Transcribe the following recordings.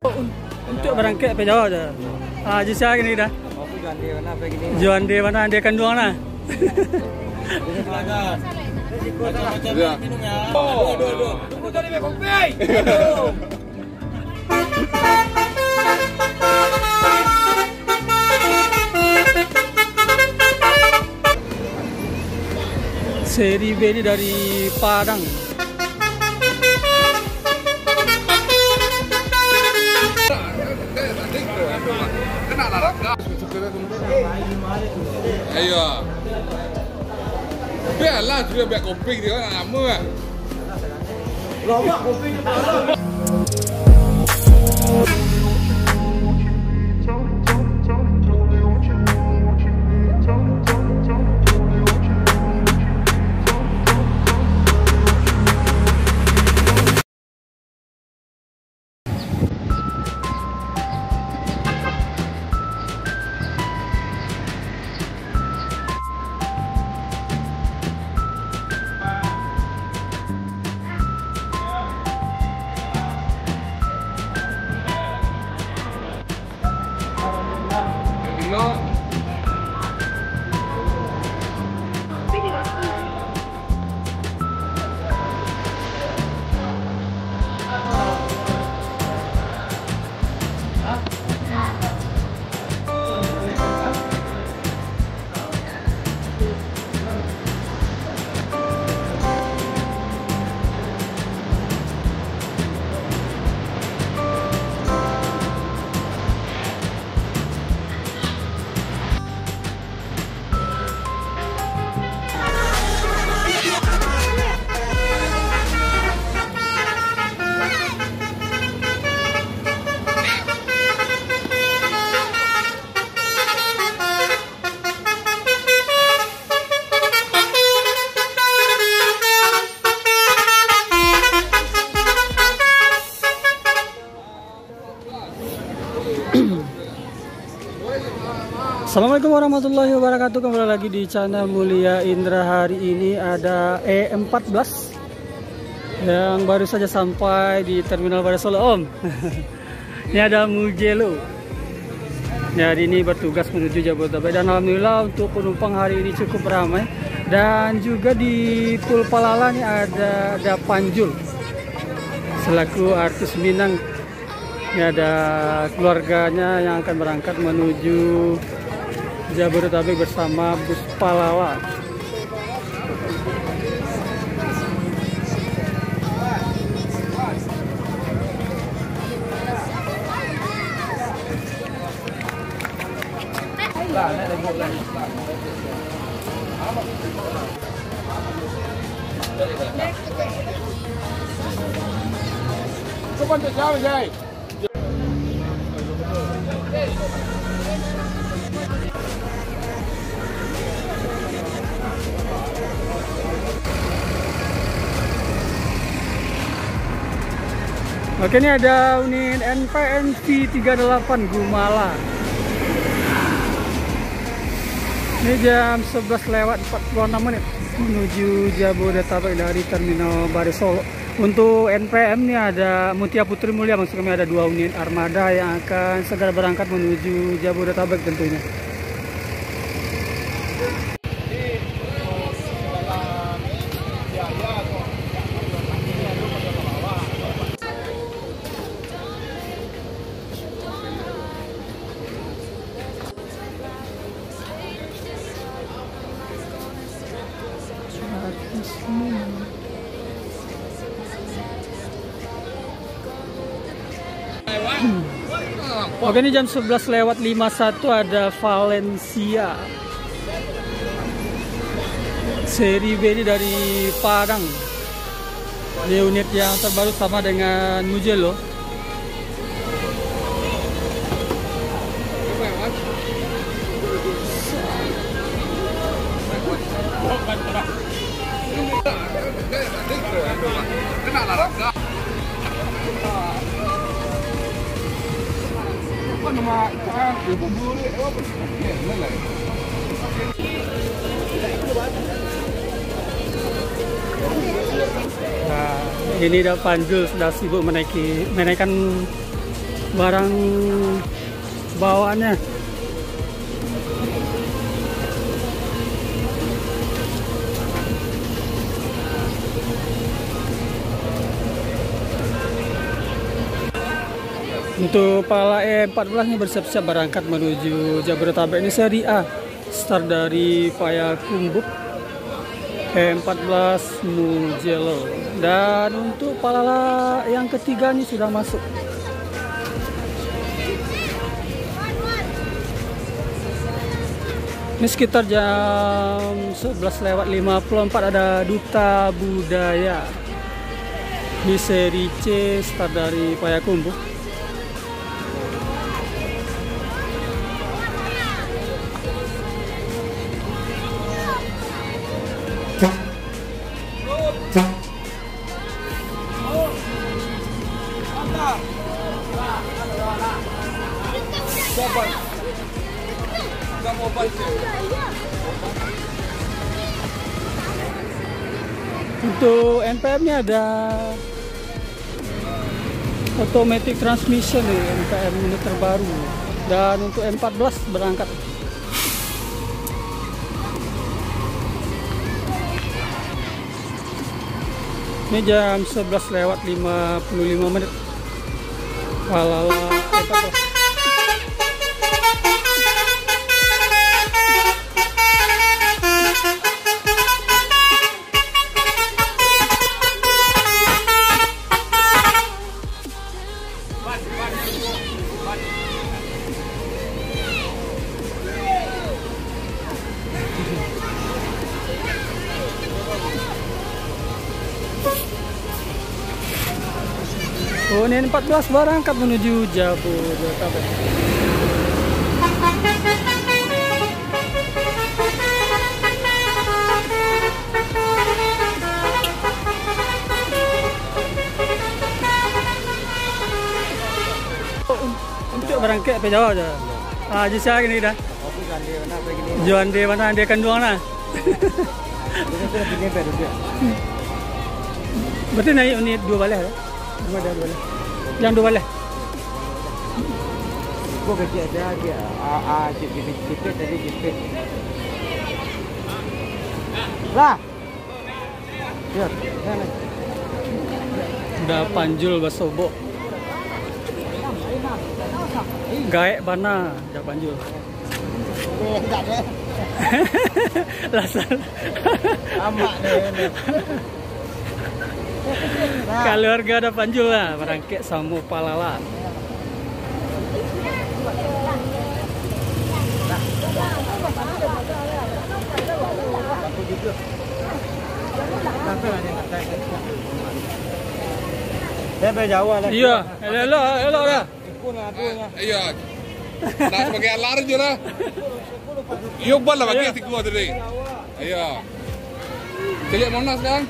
Untuk berangkat ke Jawa aja. Jisa gini dah. Juan di mana dia kandung mana? Minum ya. Aduh. Aku tadi mau kopi. Seri B ini dari Padang. Ayo. Biarlah sudah biar kopi dia kan lama. Lama kopi dia. Assalamualaikum warahmatullahi wabarakatuh. Kembali lagi di channel Mulia Indra. Hari ini ada E14 yang baru saja sampai di Terminal Barisolo, Om. Ini ada Mujello. Ya, hari ini bertugas menuju Jabodetabek dan alhamdulillah untuk penumpang hari ini cukup ramai. Dan juga di Pulpalala ini ada Panjul selaku artis Minang. Ini ada keluarganya yang akan berangkat menuju Jabodetabek bersama bus Palala. Oke, ini ada unit NPNV 38 Gumala. Ini jam 11 lewat 46 menit menuju Jabodetabek dari Terminal Barisolo. Untuk NPM ini ada Mutia Putri Mulia, maksud kami ada 2 unit armada yang akan segera berangkat menuju Jabodetabek tentunya. Oke, ini jam 11 lewat 51 ada Valencia. Seri B ini dari Padang. Ini unit yang terbaru sama dengan Mujello. Nah, ini udah Panjul sudah sibuk menaikkan barang bawaannya. Untuk Pala E14 ini bersiap-siap berangkat menuju Jabodetabek. Ini seri A, start dari Payakumbuh E14 Mugello. Dan untuk Pala yang ketiga ini sudah masuk. Ini sekitar jam 11:54 ada Duta Budaya di seri C, start dari Payakumbuh. Untuk NPM-nya ada automatic transmission nih, NPM ini terbaru. Dan untuk M14 berangkat. Ini jam 11:55. Pala E14. Oh, ini 14 berangkat menuju Jabodetabek. Untuk berangkat ke Jawa aja. Ah, jisa gini dah. Juan di mana dia kandung mana? Berarti naik ini 2 balik ya? Dua balik. Yang 2 balik. Gua kecil dia jepit tadi jepit. Lah. Ya, Udah panjul basobo. Gaek bana, jak panjul. enggak deh. Lasal. Amak deh. Keluarga ada panjul lah, berangkat sama Palala. Iya, elok dah. Iya. Nak sebagai alar je lah. Iyo bala bagi hati gua tadi. Iya. Celik mana sekarang?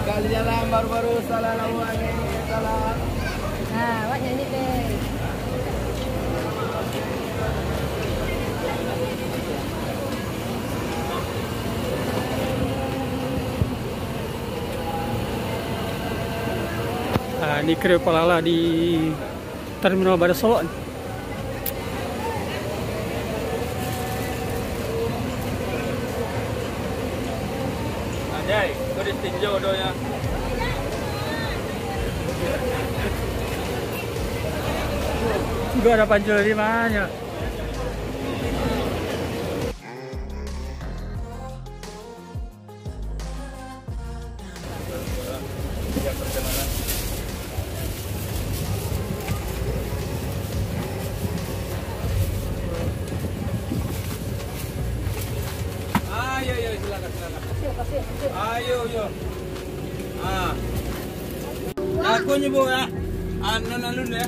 Kali jalan baru-baru sallallahu alaihi wasallam. Nah, awak nyanyi deh. Nah, ini kru Palala di Terminal Baru Solo. Anjay, kau ditinjau doanya. Juga ada panjul di mana? Ayo, silakan. Ayo. Aku nyebut ya. Alun ya.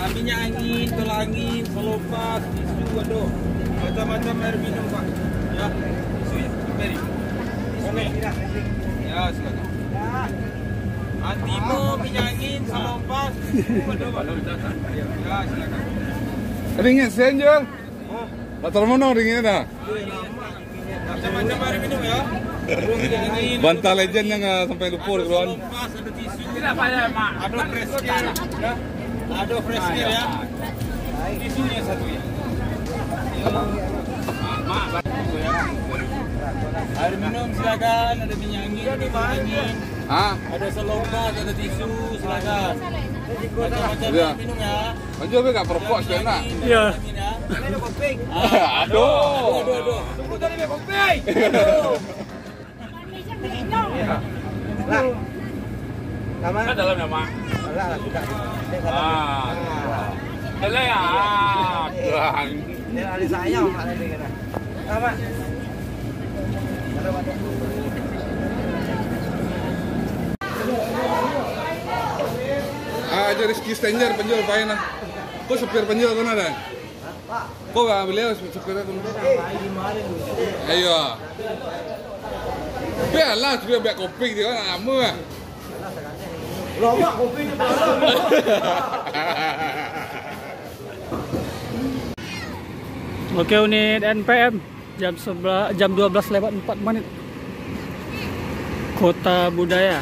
Minyak angin, tolak angin, selopas, tisu, aduh. Macam-macam air minum, Pak. Ya. Tisu ya. Mari. Ya, silakan. Antimo, minyak angin, selopas, tisu, aduh, Pak. Ya, silakan. Ringin senjol. Latar mana ringin dah? Sama air minum ya. Bantal legend yang sampai lupa kawan. Pas ada tisu. Tidak payah mak. Ada fresh care ya. Ada fresh care ya. Tisunya satu ya. Mak bantu ya. Air minum silakan, ada minyak angin, ada selopak, ada tisu, silakan. Macam-macam air minum ya. Anjir be enggak perpok sebenarnya. Iya. Aduh. Tunggu tadi be kopi. Lah. Sama. Kan dalamnya mak. Lah sudah. Boleh ya. Ini ada saya ada di sana. Sama. Aja Rizky Stranger penjual pakai nah. Kok supir penjual kau ada? Kok gak beliau supirnya kau? Ayo. Biarlah supir biar kopi dia kan lama ah. Lama kopi di dalam. Oke, unit NPM jam 12:04. Kota Budaya.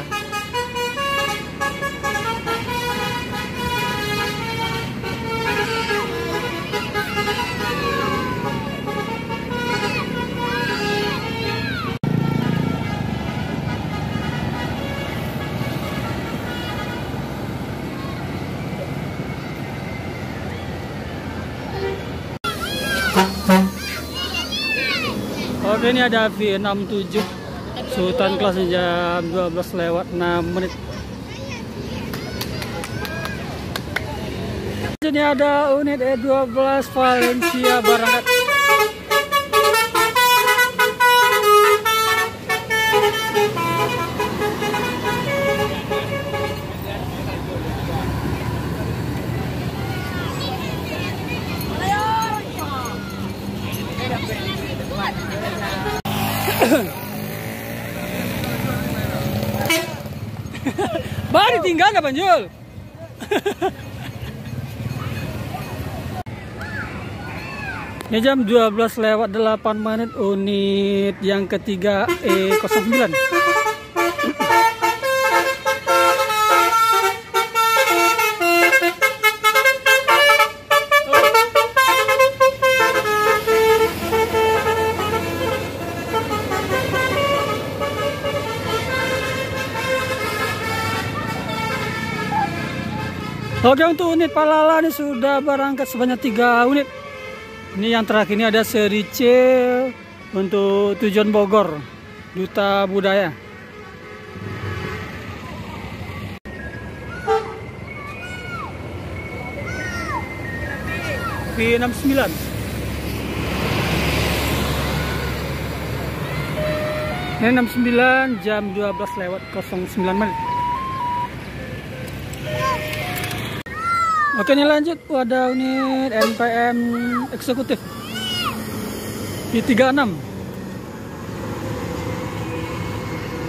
Oke, ini ada V67 Sultan kelas jam 12:06. Ini ada unit E12 Valencia berangkat. Baru tinggal nggak Banjul? Ini jam 12:08 unit yang ketiga E09. Oke, untuk unit Palala ini sudah berangkat sebanyak 3 unit. Ini yang terakhir ini ada seri C untuk tujuan Bogor, Duta Budaya. V69. Ini 69 jam 12:09. Oke, ini lanjut pada unit NPM eksekutif V36.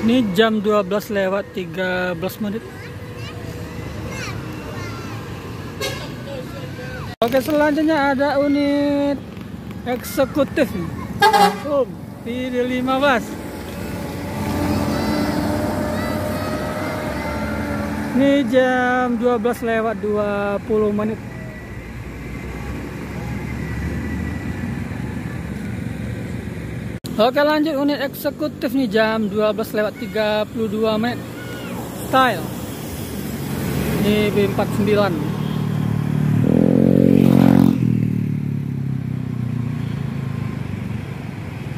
Ini jam 12:13. Oke, selanjutnya ada unit eksekutif V15. Ini jam 12:20. Oke, lanjut unit eksekutif nih jam 12:32. Style. Ini B49.